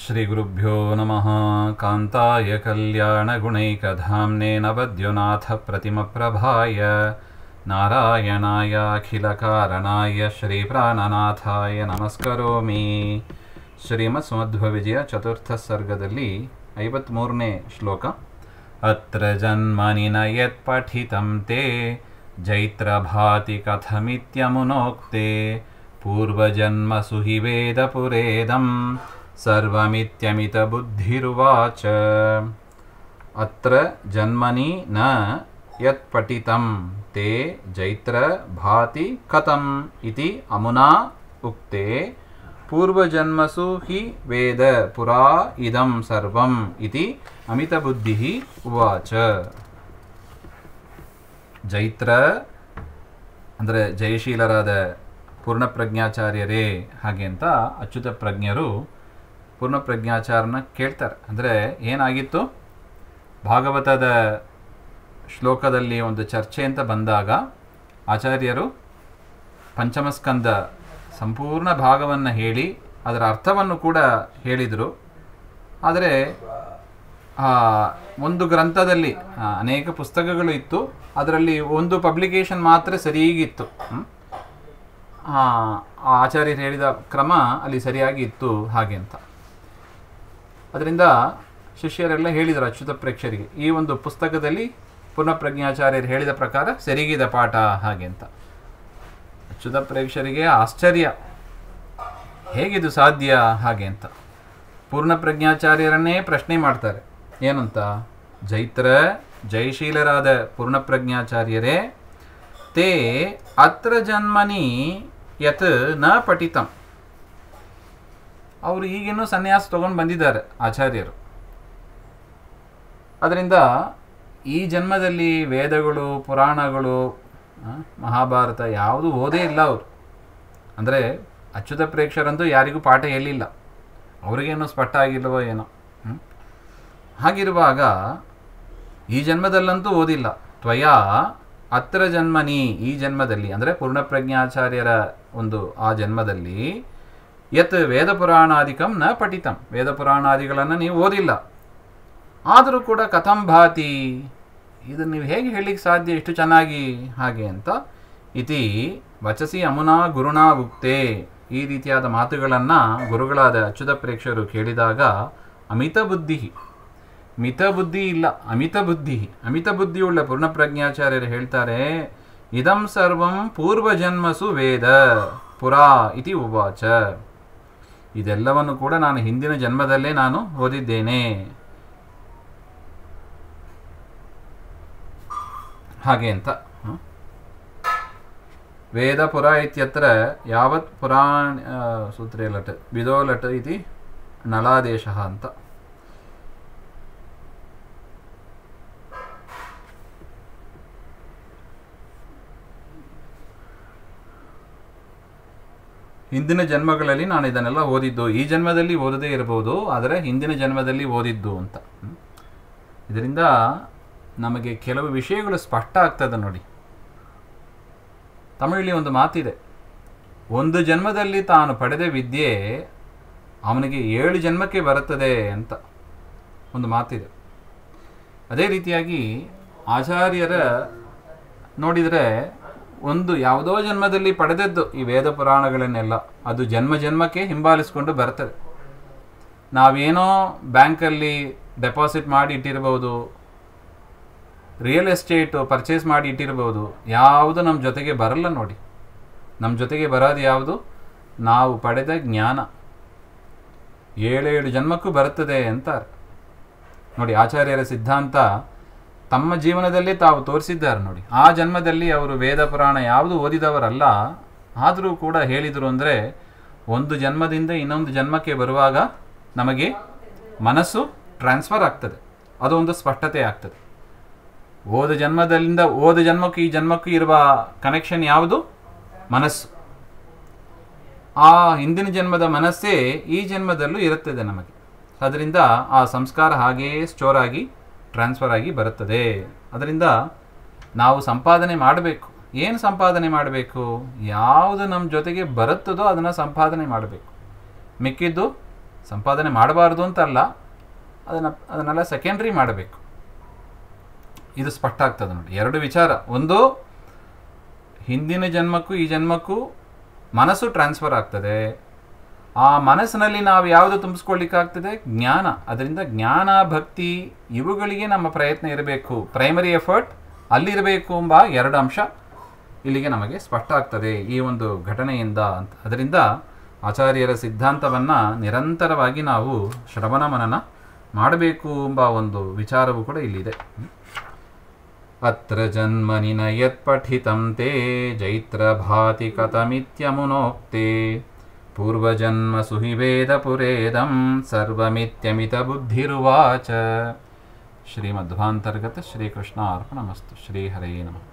ಶ್ರೀಗುರುಭ್ಯೋ ನಮಃ. ಕಾಂತಾಯ ಕಲ್ಯಾಣಗುಣೈಕಧಾಮ್ನೇ ನವದ್ಯುನಾಥಪ್ರತಿಮಪ್ರಭಾಯ ನಾರಾಯಣಾಯ ಅಖಿಲಕಾರಣಾಯ ಶ್ರೀಪ್ರಾಣನಾಥಾಯ ನಮಸ್ಕರೋಮಿ. ಶ್ರೀಮತ್ಸುಮಧ್ವವಿಜಯ ಚತುರ್ಥ ಸರ್ಗದಲ್ಲಿ 53ನೇ ಶ್ಲೋಕ. ಅತ್ರ ಜನ್ಮನಿ ನ ಯತ್ ಪಠಿತಂ ತೇ ಜೈತ್ರಭಾತಿ ಕಥಮಿತ್ಯಮುನೋಕ್ತೆ ಪೂರ್ವಜನ್ಮಸು ಹಿ ವೇದಪುರೇದಂ ಸರ್ವಮಿತ್ಯಮಿತ ಬುದ್ಧಿರುವಾಚ. ಅತ್ರ ಜನ್ಮನಿ ನ ಯತ್ ಪಠಿತಂ ತೇ ಜೈತ್ರ ಭಾತಿ ಕಥಂ ಇತಿ ಅಮುನಾ ಉಕ್ತೆ ಪೂರ್ವಜನ್ಮಸು ಹಿ ವೇದ ಪುರಾ ಇದಂ ಸರ್ವಂ ಇತಿ ಅಮಿತ ಬುದ್ಧಿ ಉವಾಚ. ಜೈತ್ರ ಅಂದರೆ ಜಯಶೀಲರಾದ ಪೂರ್ಣಪ್ರಜ್ಞಾಚಾರ್ಯರೇ ಹಾಗೆ ಅಂತ ಅಚ್ಯುತ ಪ್ರಜ್ಞರು ಪೂರ್ಣಪ್ರಜ್ಞಾಚಾರ್ಯನ ಕೇಳ್ತಾರೆ. ಅಂದರೆ ಏನಾಗಿತ್ತು, ಭಾಗವತದ ಶ್ಲೋಕದಲ್ಲಿ ಒಂದು ಚರ್ಚೆ ಅಂತ ಬಂದಾಗ ಆಚಾರ್ಯರು ಪಂಚಮಸ್ಕಂದ ಸಂಪೂರ್ಣ ಭಾಗವನ್ನು ಹೇಳಿ ಅದರ ಅರ್ಥವನ್ನು ಕೂಡ ಹೇಳಿದರು. ಆದರೆ ಒಂದು ಗ್ರಂಥದಲ್ಲಿ ಅನೇಕ ಪುಸ್ತಕಗಳು ಇತ್ತು, ಅದರಲ್ಲಿ ಒಂದು ಪಬ್ಲಿಕೇಶನ್ ಮಾತ್ರ ಸರಿಯಾಗಿತ್ತು. ಆಚಾರ್ಯರು ಹೇಳಿದ ಕ್ರಮ ಅಲ್ಲಿ ಸರಿಯಾಗಿ ಇತ್ತು ಹಾಗೆ ಅಂತ. ಅದರಿಂದ ಶಿಷ್ಯರೆಲ್ಲ ಹೇಳಿದರು ಅಚ್ಯುತ ಪ್ರೇಕ್ಷರಿಗೆ, ಈ ಒಂದು ಪುಸ್ತಕದಲ್ಲಿ ಪೂರ್ಣಪ್ರಜ್ಞಾಚಾರ್ಯರು ಹೇಳಿದ ಪ್ರಕಾರ ಸರಿಗಿದೆ ಪಾಠ ಹಾಗೆ ಅಂತ. ಅಚ್ಯುತ ಪ್ರೇಕ್ಷರಿಗೆ ಆಶ್ಚರ್ಯ, ಹೇಗಿದು ಸಾಧ್ಯ ಹಾಗೆ ಅಂತ. ಪೂರ್ಣಪ್ರಜ್ಞಾಚಾರ್ಯರನ್ನೇ ಪ್ರಶ್ನೆ ಮಾಡ್ತಾರೆ. ಏನಂತ? ಜೈತ್ರ ಜಯಶೀಲರಾದ ಪೂರ್ಣಪ್ರಜ್ಞಾಚಾರ್ಯರೇ, ತೇ ಅತ್ರ ಜನ್ಮನಿ ಯತ್ ನ ಪಠಿತಂ. ಅವರು ಈಗಿನ್ನೂ ಸನ್ಯಾಸ ತಗೊಂಡು ಬಂದಿದ್ದಾರೆ ಆಚಾರ್ಯರು. ಅದರಿಂದ ಈ ಜನ್ಮದಲ್ಲಿ ವೇದಗಳು, ಪುರಾಣಗಳು, ಮಹಾಭಾರತ ಯಾವುದೂ ಓದೇ ಇಲ್ಲ ಅವರು. ಅಂದರೆ ಅಚ್ಯುತ ಪ್ರೇಕ್ಷರಂತೂ ಯಾರಿಗೂ ಪಾಠ ಹೇಳಿಲ್ಲ, ಅವ್ರಿಗೇನೋ ಸ್ಪಷ್ಟ ಆಗಿಲ್ಲವೋ ಏನೋ. ಹಾಗಿರುವಾಗ ಈ ಜನ್ಮದಲ್ಲಂತೂ ಓದಿಲ್ಲ. ತ್ವಯಾ ಅತ್ರ ಜನ್ಮನಿ, ಈ ಜನ್ಮದಲ್ಲಿ ಅಂದರೆ ಪೂರ್ಣಪ್ರಜ್ಞಾಚಾರ್ಯರ ಒಂದು ಆ ಜನ್ಮದಲ್ಲಿ ಯತ್ ವೇದ ಪುರಾಣಾದಿಕಂ ನ ಪಠಿತಂ, ವೇದ ಪುರಾಣಾದಿಗಳನ್ನು ನೀವು ಓದಿಲ್ಲ. ಆದರೂ ಕೂಡ ಕಥಂ ಭಾತಿ, ಇದನ್ನು ನೀವು ಹೇಗೆ ಹೇಳಲಿಕ್ಕೆ ಸಾಧ್ಯ ಇಷ್ಟು ಚೆನ್ನಾಗಿ ಹಾಗೆ ಅಂತ. ಇತಿ ವಚಸಿ ಅಮುನಾ ಗುರುಣಾ ಉಕ್ತೆ, ಈ ರೀತಿಯಾದ ಮಾತುಗಳನ್ನು ಗುರುಗಳಾದ ಅಚ್ಯುತ ಪ್ರೇಕ್ಷರು ಕೇಳಿದಾಗ ಅಮಿತ ಬುದ್ಧಿ, ಮಿತ ಬುದ್ಧಿ ಇಲ್ಲ ಅಮಿತ ಬುದ್ಧಿ, ಅಮಿತ ಬುದ್ಧಿಯುಳ್ಳ ಪೂರ್ಣಪ್ರಜ್ಞಾಚಾರ್ಯರು ಹೇಳ್ತಾರೆ, ಇದಂ ಸರ್ವಂ ಪೂರ್ವಜನ್ಮಸು ವೇದ ಪುರಾ ಇತಿ ಉವಾಚ. ಇದೆಲ್ಲವನ್ನು ಕೂಡ ನಾನು ಹಿಂದಿನ ಜನ್ಮದಲ್ಲೇ ನಾನು ಓದಿದ್ದೇನೆ ಹಾಗೆ ಅಂತ. ವೇದ ಪುರ ಇತ್ಯತ್ರ ಯಾವತ್ ಪುರಾಣ ಸೂತ್ರೇ ಲಟ್ ವಿದೋ ಲಟ್ ಇತಿ ನಳಾದೇಶ ಅಂತ. ಹಿಂದಿನ ಜನ್ಮಗಳಲ್ಲಿ ನಾನು ಇದನ್ನೆಲ್ಲ ಓದಿದ್ದು, ಈ ಜನ್ಮದಲ್ಲಿ ಓದದೇ ಇರಬಹುದು, ಆದರೆ ಹಿಂದಿನ ಜನ್ಮದಲ್ಲಿ ಓದಿದ್ದು ಅಂತ. ಇದರಿಂದ ನಮಗೆ ಕೆಲವು ವಿಷಯಗಳು ಸ್ಪಷ್ಟ ಆಗ್ತದೆ ನೋಡಿ. ತಮಿಳಲ್ಲಿ ಒಂದು ಮಾತಿದೆ, ಒಂದು ಜನ್ಮದಲ್ಲಿ ತಾನು ಪಡೆದ ವಿದ್ಯೆ ಅವನಿಗೆ 7 ಜನ್ಮಕ್ಕೆ ಬರುತ್ತದೆ ಅಂತ ಒಂದು ಮಾತಿದೆ. ಅದೇ ರೀತಿಯಾಗಿ ಆಚಾರ್ಯರ ನೋಡಿದರೆ ಒಂದು ಯಾವುದೋ ಜನ್ಮದಲ್ಲಿ ಪಡೆದದ್ದು ಈ ವೇದ ಪುರಾಣಗಳನ್ನೆಲ್ಲ ಅದು ಜನ್ಮ ಜನ್ಮಕ್ಕೆ ಹಿಂಬಾಲಿಸ್ಕೊಂಡು ಬರ್ತದೆ. ನಾವೇನೋ ಬ್ಯಾಂಕಲ್ಲಿ ಡೆಪಾಸಿಟ್ ಮಾಡಿ ಇಟ್ಟಿರ್ಬೋದು, ರಿಯಲ್ ಎಸ್ಟೇಟು ಪರ್ಚೇಸ್ ಮಾಡಿ ಇಟ್ಟಿರ್ಬೋದು, ಯಾವುದು ನಮ್ಮ ಜೊತೆಗೆ ಬರಲ್ಲ ನೋಡಿ. ನಮ್ಮ ಜೊತೆಗೆ ಬರೋದು ಯಾವುದು? ನಾವು ಪಡೆದ ಜ್ಞಾನ 7 ಜನ್ಮಕ್ಕೂ ಬರುತ್ತದೆ ಅಂತಾರೆ ನೋಡಿ. ಆಚಾರ್ಯರ ಸಿದ್ಧಾಂತ ತಮ್ಮ ಜೀವನದಲ್ಲಿ ತಾವು ತೋರಿಸಿದ್ದಾರೆ ನೋಡಿ. ಆ ಜನ್ಮದಲ್ಲಿ ಅವರು ವೇದ ಪುರಾಣ ಯಾವುದು ಓದಿದವರಲ್ಲ, ಆದರೂ ಕೂಡ ಹೇಳಿದರು ಅಂದರೆ ಒಂದು ಜನ್ಮದಿಂದ ಇನ್ನೊಂದು ಜನ್ಮಕ್ಕೆ ಬರುವಾಗ ನಮಗೆ ಮನಸ್ಸು ಟ್ರಾನ್ಸ್ಫರ್ ಆಗ್ತದೆ, ಅದೊಂದು ಸ್ಪಷ್ಟತೆ ಆಗ್ತದೆ. ಹೋದ ಜನ್ಮದಿಂದ ಹೋದ ಜನ್ಮಕ್ಕೂ ಈ ಜನ್ಮಕ್ಕೂ ಇರುವ ಕನೆಕ್ಷನ್ ಯಾವುದು? ಮನಸ್ಸು. ಆ ಹಿಂದಿನ ಜನ್ಮದ ಮನಸ್ಸೇ ಈ ಜನ್ಮದಲ್ಲೂ ಇರುತ್ತದೆ ನಮಗೆ. ಅದರಿಂದ ಆ ಸಂಸ್ಕಾರ ಹಾಗೆಯೇ ಸ್ಟೋರ್ ಆಗಿ ಟ್ರಾನ್ಸ್ಫರ್ ಆಗಿ ಬರುತ್ತದೆ. ಅದರಿಂದ ನಾವು ಸಂಪಾದನೆ ಮಾಡಬೇಕು. ಏನು ಸಂಪಾದನೆ ಮಾಡಬೇಕು? ಯಾವುದು ನಮ್ಮ ಜೊತೆಗೆ ಬರುತ್ತದೋ ಅದನ್ನು ಸಂಪಾದನೆ ಮಾಡಬೇಕು. ಮಿಕ್ಕಿದ್ದು ಸಂಪಾದನೆ ಮಾಡಬಾರ್ದು ಅಂತಲ್ಲ, ಅದನ್ನೆಲ್ಲ ಸೆಕೆಂಡ್ರಿ ಮಾಡಬೇಕು. ಇದು ಸ್ಪಷ್ಟ ಆಗ್ತದೆ ನೋಡಿ. ಎರಡು ವಿಚಾರ, ಒಂದು ಹಿಂದಿನ ಜನ್ಮಕ್ಕೂ ಈ ಜನ್ಮಕ್ಕೂ ಮನಸ್ಸು ಟ್ರಾನ್ಸ್ಫರ್ ಆಗ್ತದೆ. ಆ ಮನಸ್ಸಿನಲ್ಲಿ ನಾವು ಯಾವುದು ತುಂಬಿಸ್ಕೊಳ್ಳಿಕ್ಕಾಗ್ತದೆ? ಜ್ಞಾನ. ಅದರಿಂದ ಜ್ಞಾನ, ಭಕ್ತಿ ಇವುಗಳಿಗೆ ನಮ್ಮ ಪ್ರಯತ್ನ ಇರಬೇಕು. ಪ್ರೈಮರಿ ಎಫರ್ಟ್ ಅಲ್ಲಿರಬೇಕು ಎಂಬ ಎರಡು ಅಂಶ ಇಲ್ಲಿಗೆ ನಮಗೆ ಸ್ಪಷ್ಟ ಆಗ್ತದೆ ಈ ಒಂದು ಘಟನೆಯಿಂದ ಅಂತ. ಅದರಿಂದ ಆಚಾರ್ಯರ ಸಿದ್ಧಾಂತವನ್ನು ನಿರಂತರವಾಗಿ ನಾವು ಶ್ರವಣ ಮನನ ಮಾಡಬೇಕು ಎಂಬ ಒಂದು ವಿಚಾರವೂ ಕೂಡ ಇಲ್ಲಿದೆ. ಅತ್ರ ಜನ್ಮನಿ ನ ಯತ್ ಪಠಿತಂ ತೇ ಜೈತ್ರ ಭಾತಿ ಕಥಮಿತ್ಯಮುನೋಕ್ತೆ ಪೂರ್ವಜನ್ಮ ಸುಹಿವೇದ ಪುರೇದಂ ಸರ್ವಮಿತ್ಯಮಿತ ಬುದ್ಧಿರುವಾಚ. ಶ್ರೀಮಧ್ವಾಂತರ್ಗತ ಶ್ರೀಕೃಷ್ಣ ಅರ್ಪಣಮಸ್ತು. ಶ್ರೀಹರೇ ನಮಃ.